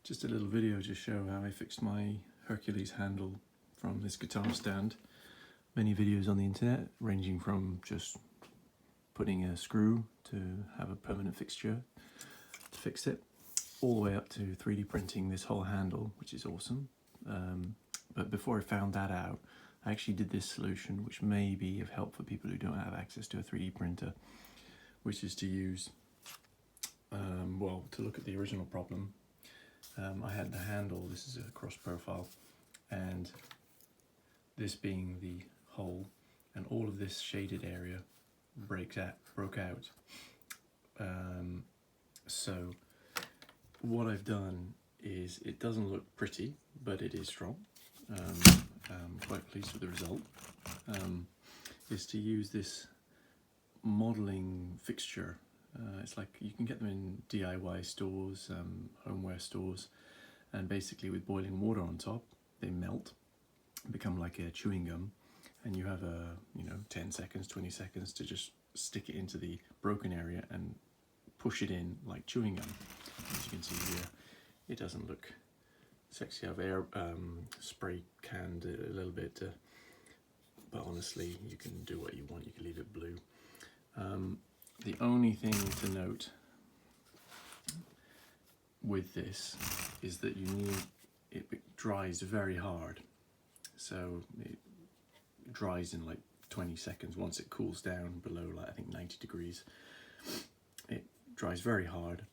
Just a little video to show how I fixed my Hercules handle from this guitar stand. Many videos on the internet, ranging from just putting a screw to have a permanent fixture to fix it, all the way up to 3D printing this whole handle, which is awesome. But before I found that out, I actually did this solution, which may be of help for people who don't have access to a 3D printer, which is to use, well, to look at the original problem. I had the handle, this is a cross profile, and this being the hole, and all of this shaded area broke out. So what I've done is, it doesn't look pretty, but it is strong. I'm quite pleased with the result. Is to use this modelling fixture. It's like, you can get them in DIY stores, homeware stores, and basically with boiling water on top, they melt, become like a chewing gum, and you have 10 seconds, 20 seconds to just stick it into the broken area and push it in like chewing gum. As you can see here, it doesn't look sexy. I've spray canned it a little bit, but honestly, you can do what you want. You can leave it blue. The only thing to note with this is that it dries very hard. So it dries in like 20 seconds. Once it cools down below, like I think 90 degrees, it dries very hard,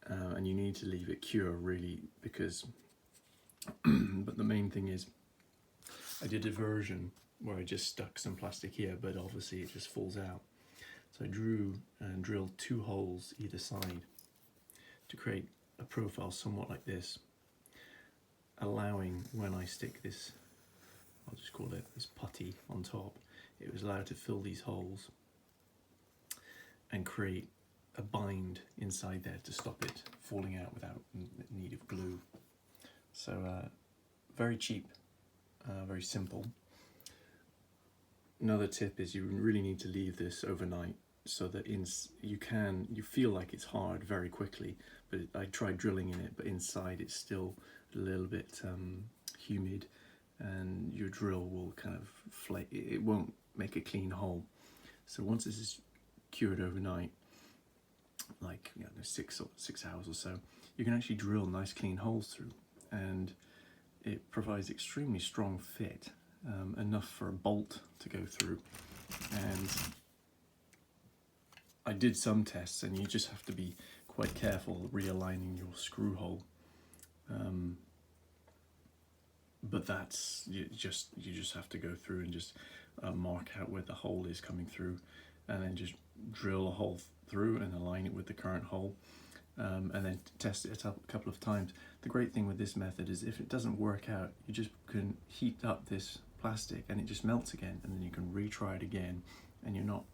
and you need to leave it cure really, because but the main thing is, I did a version where I just stuck some plastic here, but obviously it just falls out. So I drew and drilled 2 holes either side to create a profile somewhat like this, allowing, when I stick this, I'll just call it this putty on top, it was allowed to fill these holes and create a bind inside there to stop it falling out without need of glue. So very cheap, very simple. Another tip is, you really need to leave this overnight, so that you feel like it's hard very quickly, but I tried drilling in it, but inside it's still a little bit humid, and your drill will kind of flake, it won't make a clean hole. So once this is cured overnight, like 6 hours or so, you can actually drill nice clean holes through, and it provides extremely strong fit, enough for a bolt to go through. And I did some tests, and you just have to be quite careful realigning your screw hole. But that's, you just have to go through and just mark out where the hole is coming through, and then just drill a hole through and align it with the current hole, and then test it a couple of times. The great thing with this method is, if it doesn't work out, you just can heat up this plastic and it just melts again, and then you can retry it again, and you're not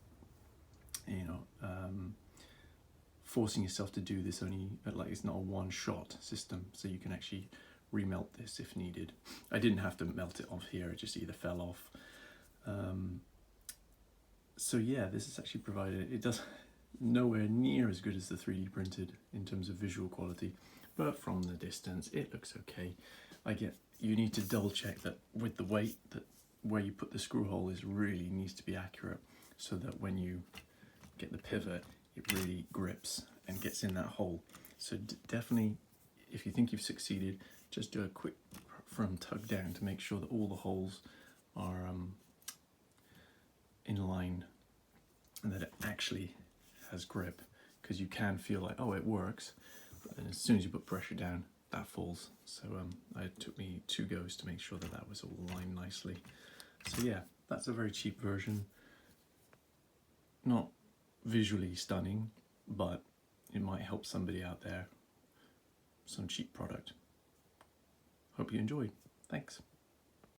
forcing yourself to do this only, like, it's not a one-shot system, so you can actually remelt this if needed. I didn't have to melt it off here, it just either fell off. So yeah, this is actually provided, it does nowhere near as good as the 3D printed in terms of visual quality, but from the distance it looks okay. You need to double check that with the weight, that where you put the screw hole really needs to be accurate, so that when you get the pivot, it really grips and gets in that hole. So definitely, if you think you've succeeded, just do a quick firm tug down to make sure that all the holes are in line, and that it actually has grip, because you can feel like, oh, it works, but then as soon as you put pressure down, that falls. So it took me 2 goes to make sure that that was all aligned nicely. So yeah, that's a very cheap version. Not visually stunning, but it might help somebody out there. Some cheap product. Hope you enjoyed. Thanks.